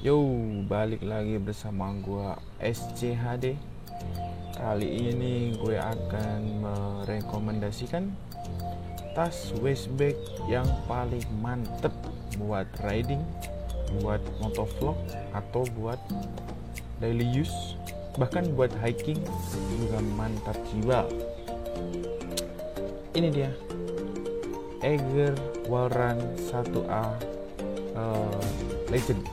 Yo, balik lagi bersama gua SCHD. Kali ini gue akan merekomendasikan tas waistbag yang paling mantep buat riding, buat motovlog, atau buat daily use, bahkan buat hiking juga mantap jiwa. Ini dia Eiger Walrun 1A Legend.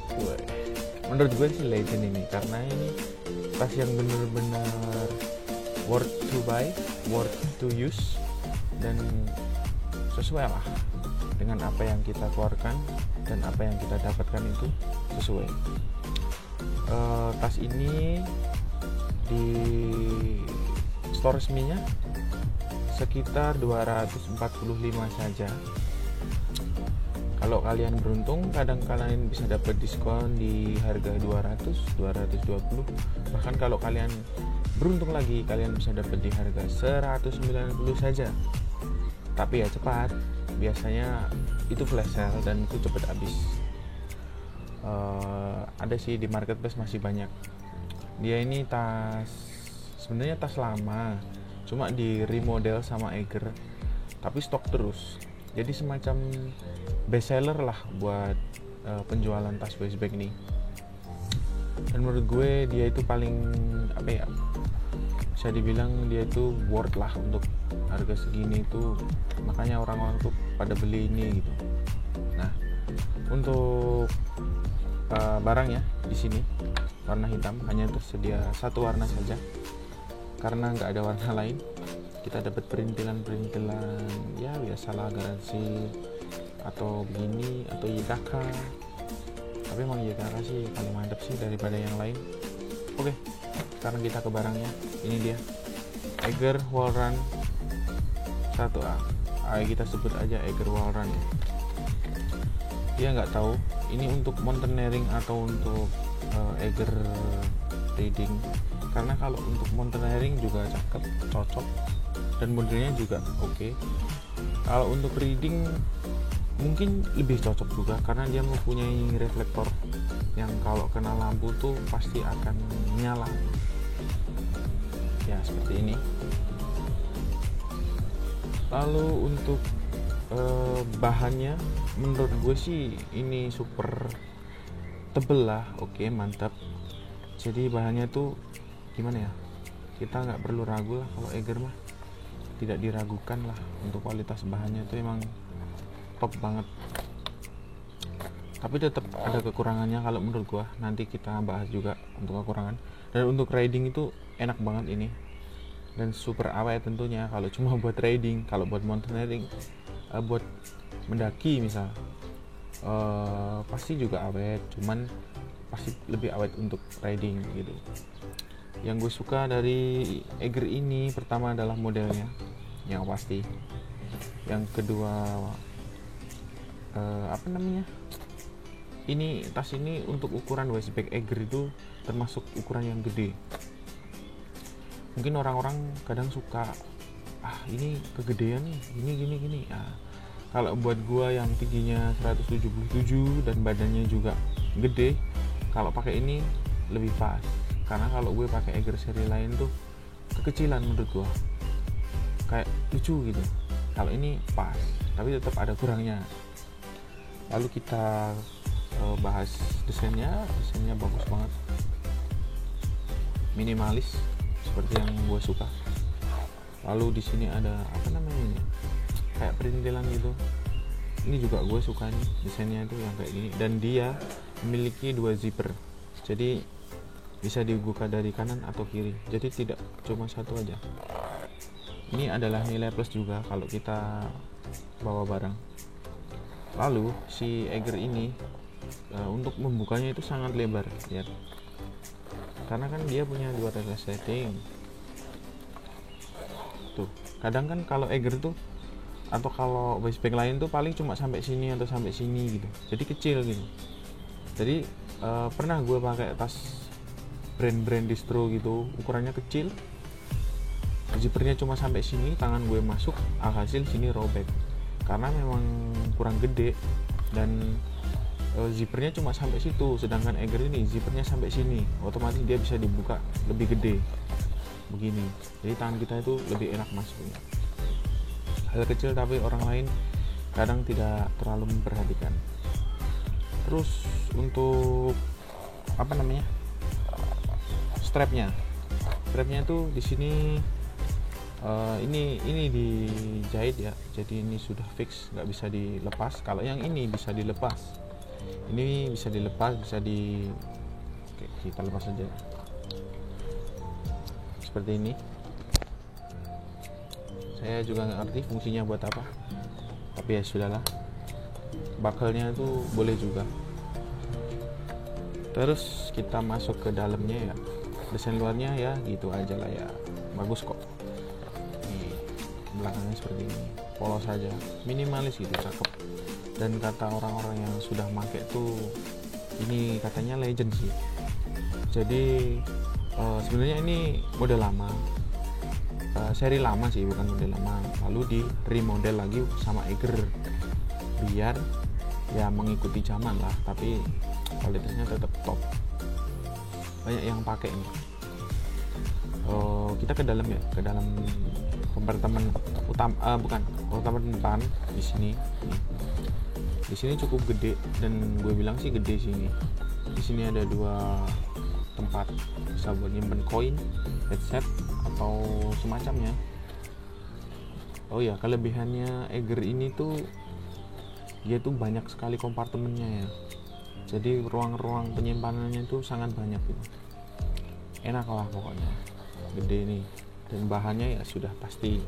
Menurut gue sih legend ini, karena ini tas yang bener-bener worth to buy, worth to use, dan sesuai lah dengan apa yang kita keluarkan dan apa yang kita dapatkan itu sesuai. Tas ini di store resminya sekitar 245 saja. Kalau kalian beruntung, kadang kalian bisa dapat diskon di harga 200, 220. Bahkan kalau kalian beruntung lagi, kalian bisa dapat di harga 190 saja. Tapi ya cepat, biasanya itu flash sale dan itu cepat habis. Ada sih di marketplace masih banyak. Dia ini tas, sebenarnya tas lama, cuma di remodel sama Eiger, tapi stok terus. Jadi semacam best seller lah buat penjualan tas waistbag nih. Dan menurut gue dia itu paling bisa dibilang dia itu worth lah untuk harga segini itu, makanya orang-orang tuh pada beli ini gitu. Nah, untuk barangnya di sini warna hitam, hanya tersedia satu warna saja karena nggak ada warna lain. Kita dapat perintilan ya biasalah, garansi atau begini atau YKK, tapi emang YKK sih paling mantap sih daripada yang lain. Oke, sekarang kita ke barangnya. Ini dia Eiger Walrun 1A. Kita sebut aja Eiger Walrun ya. Dia nggak tahu ini untuk mountaineering atau untuk Eiger riding, karena kalau untuk mountaineering juga cakep, cocok, dan modelnya juga oke. Kalau untuk reading mungkin lebih cocok juga karena dia mempunyai reflektor yang kalau kena lampu tuh pasti akan nyala ya, seperti ini. Lalu untuk bahannya menurut gue sih ini super tebel lah, oke, mantap. Jadi bahannya tuh gimana ya, kita nggak perlu ragu lah. Kalau Eiger mah tidak diragukan lah, untuk kualitas bahannya itu emang top banget. Tapi tetap ada kekurangannya kalau menurut gua, nanti kita bahas juga untuk kekurangan. Dan untuk riding itu enak banget ini, dan super awet tentunya kalau cuma buat riding. Kalau buat mountaineering, buat mendaki misal, pasti juga awet, cuman pasti lebih awet untuk riding gitu. Yang gue suka dari Eiger ini pertama adalah modelnya yang pasti. Yang kedua ini tas ini untuk ukuran waistbag Eiger itu termasuk ukuran yang gede. Mungkin orang-orang kadang suka ini kegedean nih, gini. Kalau buat gua yang tingginya 177 dan badannya juga gede, kalau pakai ini lebih pas. Karena kalau gue pakai Eiger seri lain tuh kekecilan menurut gue, kayak lucu gitu. Kalau ini pas, tapi tetap ada kurangnya. Lalu kita bahas desainnya bagus banget, minimalis seperti yang gue suka. Lalu di sini ada ini, kayak perintilan gitu. Ini juga gue suka nih, desainnya itu yang kayak gini. Dan dia memiliki 2 zipper, jadi bisa dibuka dari kanan atau kiri, jadi tidak cuma satu aja. Ini adalah nilai plus juga kalau kita bawa barang. Lalu si Eiger ini untuk membukanya itu sangat lebar, lihat, karena kan dia punya 2 resleting tuh. Kadang kan kalau Eiger tuh atau kalau waistbag lain tuh paling cuma sampai sini atau sampai sini gitu, jadi kecil gitu. Jadi pernah gue pakai tas brand distro gitu, ukurannya kecil, zippernya cuma sampai sini, tangan gue masuk, alhasil sini robek karena memang kurang gede. Dan zippernya cuma sampai situ, sedangkan Eiger ini zippernya sampai sini, otomatis dia bisa dibuka lebih gede begini, jadi tangan kita itu lebih enak masuknya. Hal kecil tapi orang lain kadang tidak terlalu memperhatikan. Terus untuk strapnya tuh di sini ini dijahit ya, jadi ini sudah fix, nggak bisa dilepas. Kalau yang ini bisa dilepas, ini bisa dilepas, Oke, kita lepas saja seperti ini. Saya juga nggak ngerti fungsinya buat apa, tapi ya sudahlah. Buckle-nya itu boleh juga. Terus kita masuk ke dalamnya ya, desain luarnya ya gitu aja lah ya, bagus kok. Nih, belakangnya seperti ini, polos saja, minimalis gitu, cakep. Dan kata orang-orang yang sudah pakai tuh ini katanya legend sih. Jadi sebenarnya ini model lama, seri lama sih, bukan model lama, lalu di remodel lagi sama Eiger biar ya mengikuti zaman lah, tapi kualitasnya tetap top, banyak yang pakai ini. Kita ke dalam ya, ke dalam kompartemen utama, kompartemen depan di sini. Di sini cukup gede, dan gue bilang sih gede sini. Di sini ada 2 tempat, bisa buat nyimpen koin, headset atau semacamnya. Oh ya, kelebihannya Eiger ini tuh dia tuh banyak sekali kompartemennya ya. Jadi ruang-ruang penyimpanannya itu sangat banyak gitu. Enak lah pokoknya. Gede nih, dan bahannya ya sudah pasti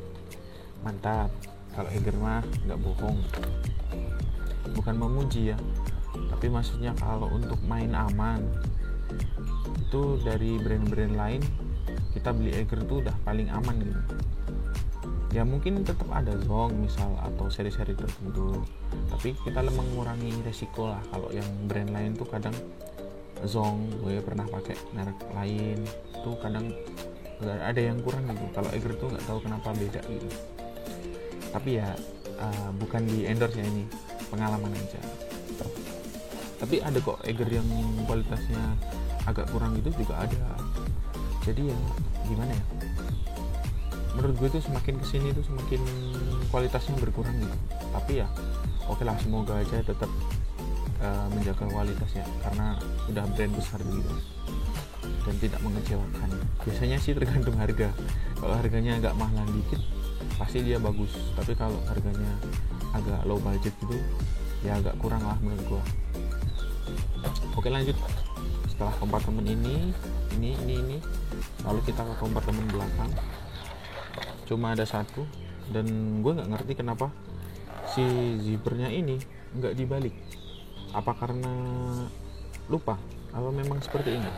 mantap. Kalau Eiger mah nggak bohong. Bukan memuji ya, tapi maksudnya kalau untuk main aman itu dari brand-brand lain, kita beli Eiger tuh udah paling aman gitu. Ya mungkin tetap ada Zong misal atau seri-seri tertentu, tapi kita mengurangi resiko lah. Kalau yang brand lain tuh kadang Zong, gue pernah pakai merek lain tuh kadang ada yang kurang gitu. Kalau Eiger tuh nggak tahu kenapa beda gitu. Tapi ya bukan di endorse ya, ini pengalaman aja. Tapi ada kok Eiger yang kualitasnya agak kurang gitu juga ada. Jadi ya gimana ya, menurut gue tuh semakin kesini tuh semakin kualitasnya berkurang gitu. Tapi ya oke lah, semoga aja tetap menjaga kualitasnya, karena udah brand besar gitu dan tidak mengecewakan. Biasanya sih tergantung harga. Kalau harganya agak mahalan dikit pasti dia bagus, tapi kalau harganya agak low budget gitu ya agak kurang lah menurut gua. Oke, lanjut. Setelah kompartemen ini lalu kita ke kompartemen belakang. Cuma ada satu, dan gue nggak ngerti kenapa si zippernya ini nggak dibalik. Apa karena lupa? Apa memang seperti ini?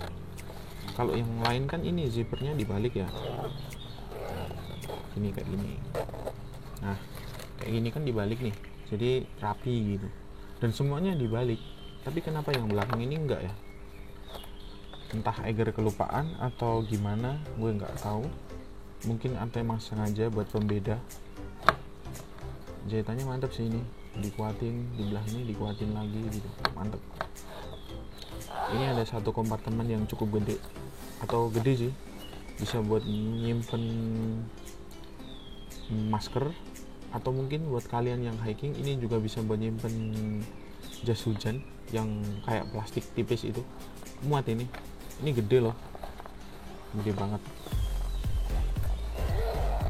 Kalau yang lain kan ini zippernya dibalik ya, ini kayak gini. Nah, kayak gini kan dibalik nih, jadi rapi gitu, dan semuanya dibalik. Tapi kenapa yang belakang ini enggak ya? Entah Eiger kelupaan atau gimana, gue nggak tahu. Mungkin ada emang sengaja buat pembeda. Jahitannya mantap sih, ini dikuatin, di belah ini dikuatin lagi gitu, mantap. Ini ada satu kompartemen yang cukup gede, atau gede sih, bisa buat nyimpen masker, atau mungkin buat kalian yang hiking ini juga bisa buat nyimpen jas hujan yang kayak plastik tipis itu, muat. Ini gede loh, gede banget.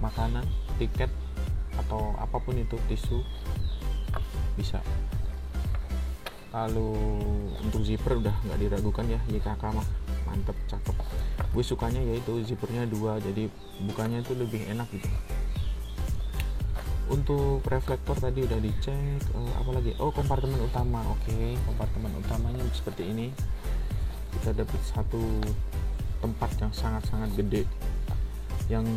Makanan, tiket, atau apapun itu, tisu bisa. Lalu untuk zipper udah nggak diragukan ya, YKK mah mantep, cakep. Gue sukanya yaitu zippernya 2, jadi bukanya itu lebih enak gitu. Untuk reflektor tadi udah dicek. Apalagi, kompartemen utama. Oke, kompartemen utamanya seperti ini. Kita dapat satu tempat yang sangat-sangat gede, yang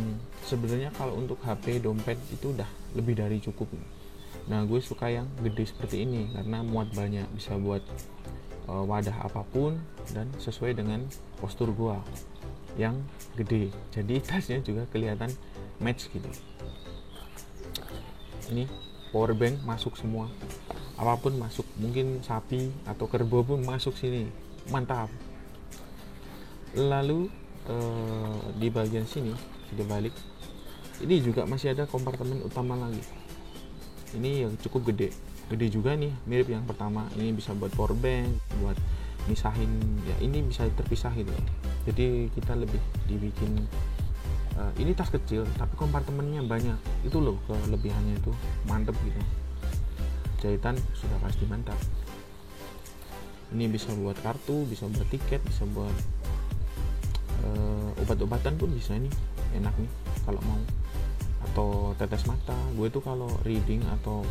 sebenarnya kalau untuk HP, dompet itu udah lebih dari cukup. Nah, gue suka yang gede seperti ini karena muat banyak, bisa buat wadah apapun dan sesuai dengan postur gue yang gede. Jadi tasnya juga kelihatan match gitu. Ini power bank masuk semua, apapun masuk, mungkin sapi atau kerbau pun masuk sini, mantap. Lalu di bagian sini di balik ini juga masih ada kompartemen utama lagi. Ini yang cukup gede juga nih, mirip yang pertama. Ini bisa buat power bank, buat misahin ya, ini bisa terpisah gitu. Jadi kita lebih dibikin ini tas kecil tapi kompartemennya banyak, itu loh kelebihannya, itu mantep gitu. Jahitan sudah pasti mantap. Ini bisa buat kartu, bisa buat tiket, bisa buat obat-obatan pun bisa nih, enak nih kalau mau. Atau tetes mata, gue tuh kalau reading atau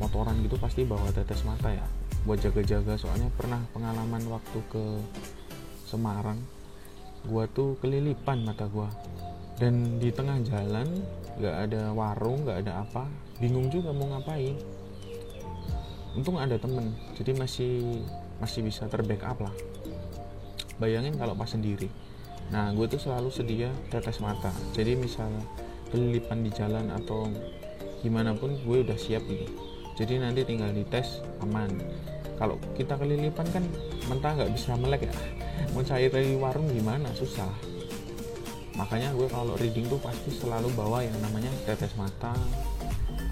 motoran gitu pasti bawa tetes mata ya, buat jaga-jaga. Soalnya pernah pengalaman waktu ke Semarang, gue tuh kelilipan mata gue, dan di tengah jalan gak ada warung, gak ada apa, bingung juga mau ngapain. Untung ada temen, jadi masih bisa terbackup lah. Bayangin kalau pas sendiri. Nah, gue tuh selalu sedia tetes mata. Jadi misalnya kelilipan di jalan atau gimana pun gue udah siap gitu. Jadi nanti tinggal dites, aman. Kalau kita kelilipan kan mentah nggak bisa melek ya. Mau cair dari warung gimana, susah. Makanya gue kalau reading tuh pasti selalu bawa yang namanya tetes mata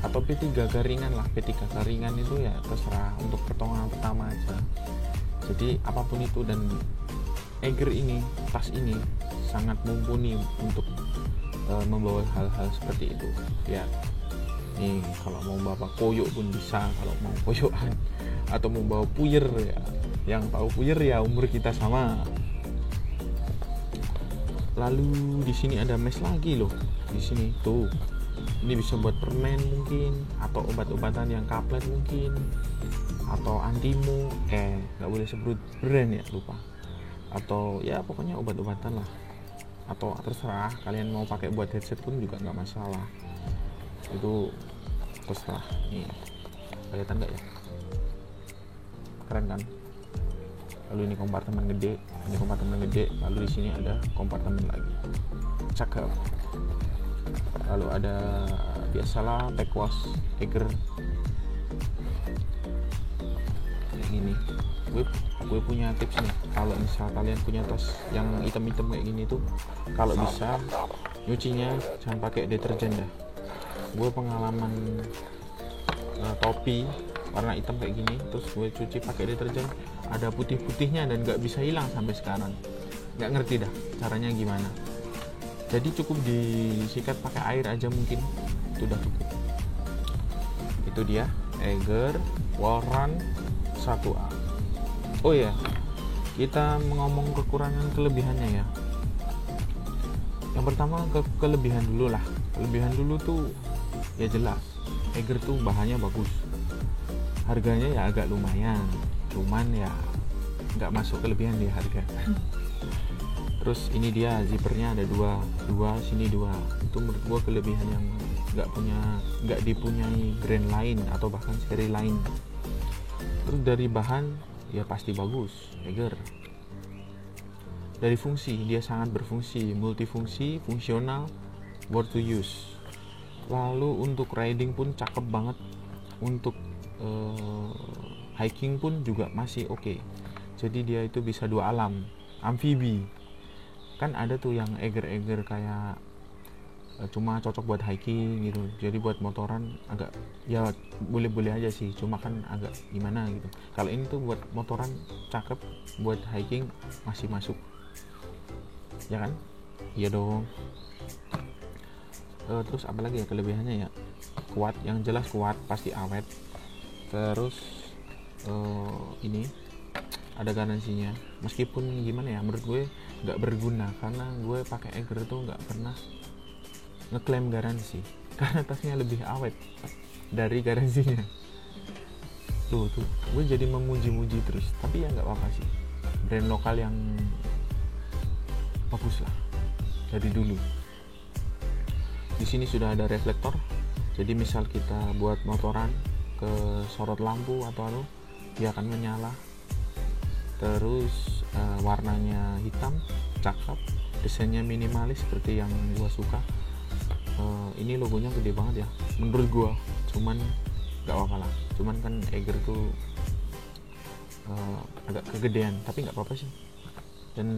atau P3 garingan lah. P3 garingan itu ya terserah, untuk pertolongan pertama aja. Jadi apapun itu. Dan Eiger ini, tas ini sangat mumpuni untuk membawa hal-hal seperti itu ya. Nih kalau mau bawa koyok pun bisa, kalau mau koyokan atau mau bawa puyer ya. Yang tahu puyer ya umur kita sama. Lalu di sini ada mes lagi loh. Di sini tuh. Ini bisa buat permen mungkin, atau obat-obatan yang kaplet mungkin, atau antimo, nggak boleh sebut brand ya, lupa. Atau ya pokoknya obat-obatan lah. Atau terserah, kalian mau pakai buat headset pun juga nggak masalah. Itu terserah. Nih, kelihatan nggak ya? Keren kan? Lalu ini kompartemen gede, lalu di sini ada kompartemen lagi. Cakep. Lalu ada biasalah pack wash Eiger. Kayak gini. Gue punya tips nih, kalau misal kalian punya tas yang hitam-hitam kayak gini tuh, kalau bisa nyucinya jangan pakai deterjen dah. Gue pengalaman topi warna hitam kayak gini, terus gue cuci pakai deterjen, ada putih-putihnya dan nggak bisa hilang sampai sekarang. Nggak ngerti dah caranya gimana. Jadi cukup disikat pakai air aja mungkin, itu udah cukup. Itu dia Eiger Wallrun 1A. Oh ya, kita ngomong kekurangan kelebihannya ya. Yang pertama kelebihan dulu lah. Kelebihan dulu tuh ya jelas, Eiger tuh bahannya bagus. Harganya ya agak lumayan, cuman ya nggak masuk kelebihan di harga. Terus ini dia zippernya ada dua sini dua. Itu menurut gua kelebihan yang nggak dipunyai brand lain atau bahkan seri lain. Terus dari bahan ya pasti bagus, Eiger. Dari fungsi, dia sangat berfungsi, multifungsi, fungsional, worth to use. Lalu untuk riding pun cakep banget. Untuk hiking pun juga masih oke. Jadi dia itu bisa dua alam, amfibi. Kan ada tuh yang Eiger kayak cuma cocok buat hiking gitu. Jadi buat motoran agak ya boleh-boleh aja sih, cuma kan agak gimana gitu. Kalau ini tuh buat motoran cakep, buat hiking masih masuk. Ya kan? Iya dong. Terus apa lagi ya kelebihannya ya? Kuat, yang jelas kuat, pasti awet. Terus ini ada garansinya. Meskipun gimana ya, menurut gue nggak berguna karena gue pakai Eiger tuh nggak pernah ngeklaim garansi karena tasnya lebih awet dari garansinya. Tuh gue jadi memuji-muji terus, tapi ya nggak apa-apa sih, brand lokal yang bagus lah dari dulu. Di sini sudah ada reflektor, jadi misal kita buat motoran ke sorot lampu atau apa, dia akan menyala. Terus warnanya hitam, cakep, desainnya minimalis seperti yang gue suka. Ini logonya gede banget ya menurut gue, cuman nggak apa-apa lah. Cuman kan Eiger tuh agak kegedean, tapi nggak apa-apa sih. Dan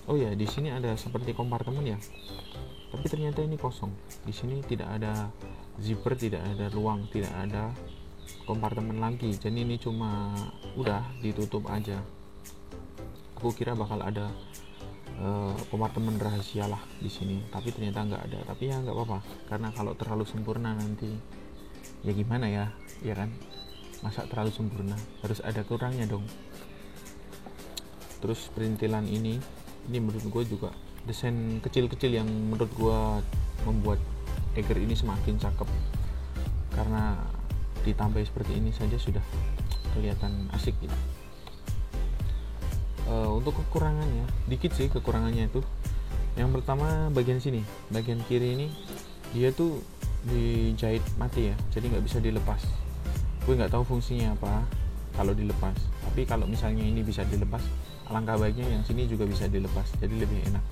oh ya, di sini ada seperti kompartemen ya, tapi ternyata ini kosong. Di sini tidak ada zipper, tidak ada ruang, tidak ada kompartemen lagi. Jadi ini cuma udah ditutup aja. Aku kira bakal ada kompartemen rahasia lah di sini, tapi ternyata nggak ada. Tapi ya nggak apa-apa, karena kalau terlalu sempurna nanti ya gimana ya, ya kan? Masa terlalu sempurna, harus ada kurangnya dong. Terus perintilan ini menurut gue juga desain kecil-kecil yang menurut gue membuat Eiger ini semakin cakep, karena ditambah seperti ini saja sudah kelihatan asik gitu. Untuk kekurangannya dikit sih, kekurangannya itu yang pertama bagian sini, bagian kiri ini dia tuh dijahit mati ya, jadi nggak bisa dilepas. Gue nggak tahu fungsinya apa kalau dilepas, tapi kalau misalnya ini bisa dilepas, alangkah baiknya yang sini juga bisa dilepas, jadi lebih enak.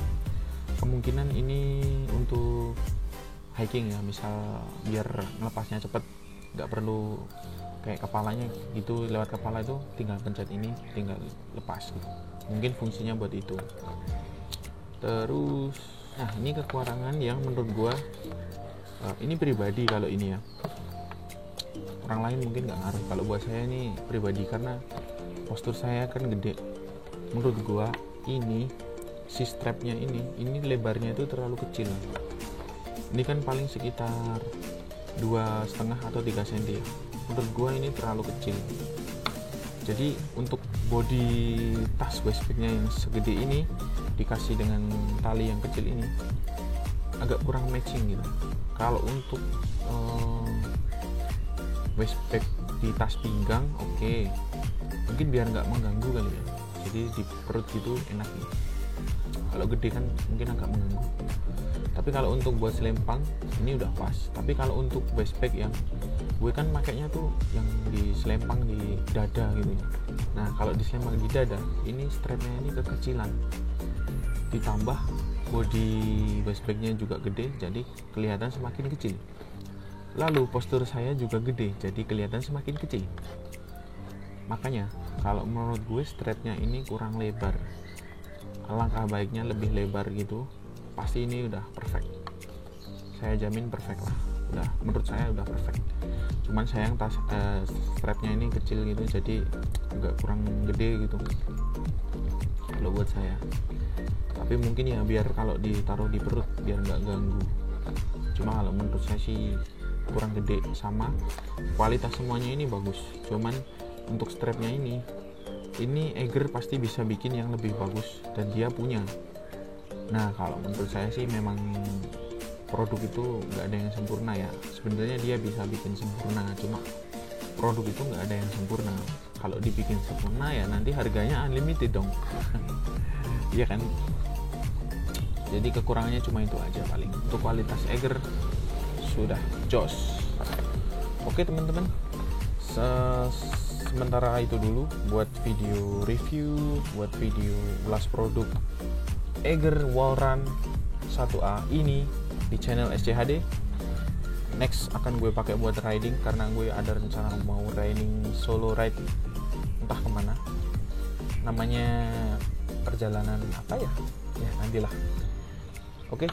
Kemungkinan ini untuk hiking ya, misal biar melepasnya cepet, nggak perlu kayak kepalanya gitu, lewat kepala itu tinggal pencet ini, tinggal lepas gitu. Mungkin fungsinya buat itu. Terus nah ini kekurangan yang menurut gue ini pribadi, kalau ini ya, orang lain mungkin nggak ngaruh. Kalau buat saya ini pribadi, karena postur saya kan gede. Menurut gua ini si strapnya ini lebarnya itu terlalu kecil. Ini kan paling sekitar 2,5 atau 3 cm ya. Menurut gua ini terlalu kecil. Jadi untuk body tas waistbagnya yang segede ini dikasih dengan tali yang kecil ini agak kurang matching gitu. Kalau untuk waistbag di tas pinggang oke. Mungkin biar nggak mengganggu kali ya, jadi di perut gitu enak nih. Kalau gede kan mungkin agak mengganggu, tapi kalau untuk buat selempang ini udah pas. Tapi kalau untuk waistbag yang gue kan makainya tuh yang di selempang di dada gitu. Nah kalau di selempang di dada ini strapnya ini kekecilan, ditambah body waistbagnya juga gede, jadi kelihatan semakin kecil. Lalu postur saya juga gede, jadi kelihatan semakin kecil. Makanya kalau menurut gue strapnya ini kurang lebar. Alangkah baiknya lebih lebar gitu. Pasti ini udah perfect. Saya jamin perfect lah. Udah, menurut saya udah perfect. Cuman sayang strapnya ini kecil gitu, jadi agak kurang gede gitu kalau buat saya. Tapi mungkin ya biar kalau ditaruh di perut biar nggak ganggu. Cuma kalau menurut saya sih kurang gede, sama kualitas semuanya ini bagus. Cuman untuk strapnya ini Eiger pasti bisa bikin yang lebih bagus dan dia punya. Nah kalau menurut saya sih memang produk itu nggak ada yang sempurna ya. Sebenarnya dia bisa bikin sempurna, cuma produk itu nggak ada yang sempurna. Kalau dibikin sempurna ya nanti harganya unlimited dong. Iya kan? Jadi kekurangannya cuma itu aja paling. Untuk kualitas Eiger sudah jos. Oke teman-teman, sementara itu dulu buat video review, buat video ulas produk Eiger Wallrun 1A ini di channel SCHD. Next akan gue pakai buat riding, karena gue ada rencana mau riding solo ride entah kemana. Namanya perjalanan apa ya? Ya nantilah. Oke,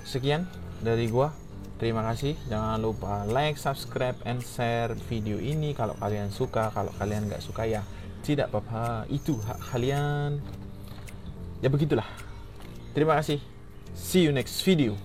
sekian dari gua. Terima kasih. Jangan lupa like, subscribe, and share video ini kalau kalian suka. Kalau kalian nggak suka ya tidak apa-apa, itu hak kalian. Ya begitulah. Terima kasih. See you next video.